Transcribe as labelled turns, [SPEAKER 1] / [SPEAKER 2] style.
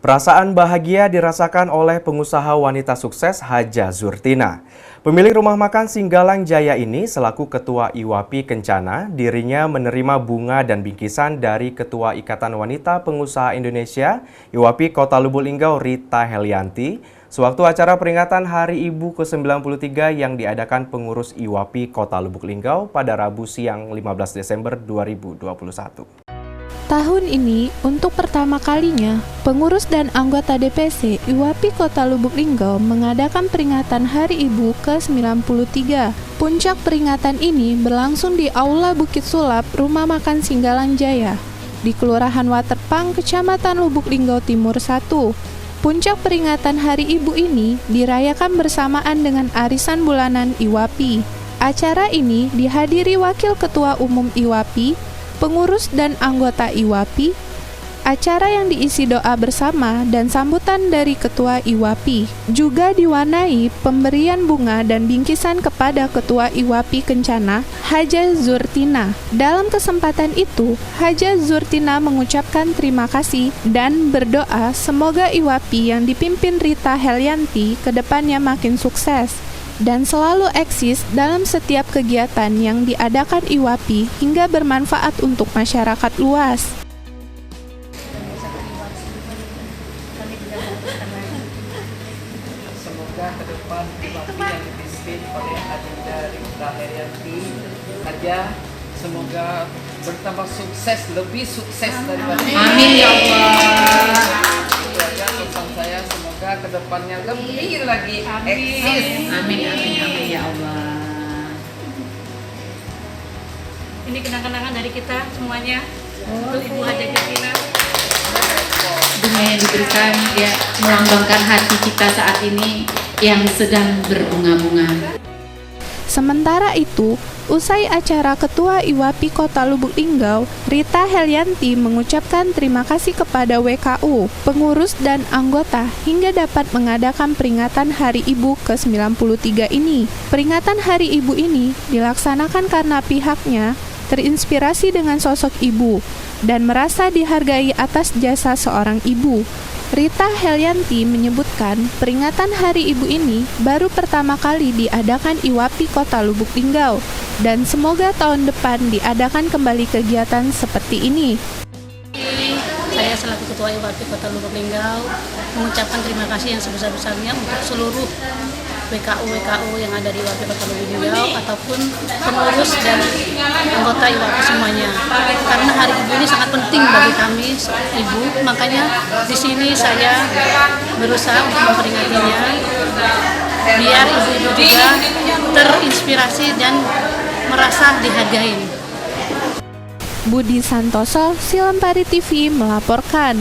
[SPEAKER 1] Perasaan bahagia dirasakan oleh pengusaha wanita sukses Haja Zurtina. Pemilik rumah makan Singgalang Jaya ini selaku Ketua IWAPI Kencana, dirinya menerima bunga dan bingkisan dari Ketua Ikatan Wanita Pengusaha Indonesia IWAPI Kota Lubuk Linggau Rita Helianti sewaktu acara peringatan Hari Ibu ke-93 yang diadakan pengurus IWAPI Kota Lubuk Linggau pada Rabu siang 15 Desember 2021.
[SPEAKER 2] Tahun ini, untuk pertama kalinya, pengurus dan anggota DPC IWAPI Kota Lubuk Linggau mengadakan peringatan Hari Ibu ke-93. Puncak peringatan ini berlangsung di Aula Bukit Sulap, Rumah Makan Singgalang Jaya, di Kelurahan Waterpang, Kecamatan Lubuk Linggau Timur 1. Puncak peringatan Hari Ibu ini dirayakan bersamaan dengan arisan bulanan IWAPI. Acara ini dihadiri Wakil Ketua Umum IWAPI, pengurus dan anggota IWAPI, acara yang diisi doa bersama dan sambutan dari Ketua IWAPI. Juga diwarnai pemberian bunga dan bingkisan kepada Ketua IWAPI Kencana, Haja Zurtina. Dalam kesempatan itu, Haja Zurtina mengucapkan terima kasih dan berdoa semoga IWAPI yang dipimpin Rita Helianti ke depannya makin sukses dan selalu eksis dalam setiap kegiatan yang diadakan IWAPI hingga bermanfaat untuk masyarakat luas.
[SPEAKER 3] Semoga ke depan IWAPI yang dipimpin oleh Adinda Rita Helianti Haja, semoga bertambah sukses, lebih sukses daripada ini.
[SPEAKER 4] Amin ya Allah.
[SPEAKER 3] Pesan saya semoga kedepannya lebih lagi eksis.
[SPEAKER 4] Amin ya Allah.
[SPEAKER 5] Ini kenang-kenangan dari kita semuanya untuk Ibu Haja Zurtina.
[SPEAKER 4] Bunga yang diberikan ya melambangkan hati kita saat ini yang sedang berbunga-bunga.
[SPEAKER 2] Sementara itu, usai acara Ketua IWAPI Kota Lubuk Linggau, Rita Helianti mengucapkan terima kasih kepada WKU, pengurus dan anggota hingga dapat mengadakan peringatan Hari Ibu ke-93 ini. Peringatan Hari Ibu ini dilaksanakan karena pihaknya terinspirasi dengan sosok ibu dan merasa dihargai atas jasa seorang ibu. Rita Helianti menyebutkan peringatan Hari Ibu ini baru pertama kali diadakan IWAPI Kota Lubuk Linggau dan semoga tahun depan diadakan kembali kegiatan seperti ini.
[SPEAKER 5] Saya selaku Ketua IWAPI Kota Lubuk Linggau mengucapkan terima kasih yang sebesar-besarnya untuk seluruh WKU yang ada di IWAPI Kota Lubuk Linggau ataupun pengurus dan anggota IWAPI semuanya. Karena Hari Ibu ini sangat penting bagi kami ibu, makanya di sini saya berusaha untuk memperingatinya biar ibu-ibu juga terinspirasi dan merasa dihargai.
[SPEAKER 2] Budi Santoso, Silempari TV melaporkan.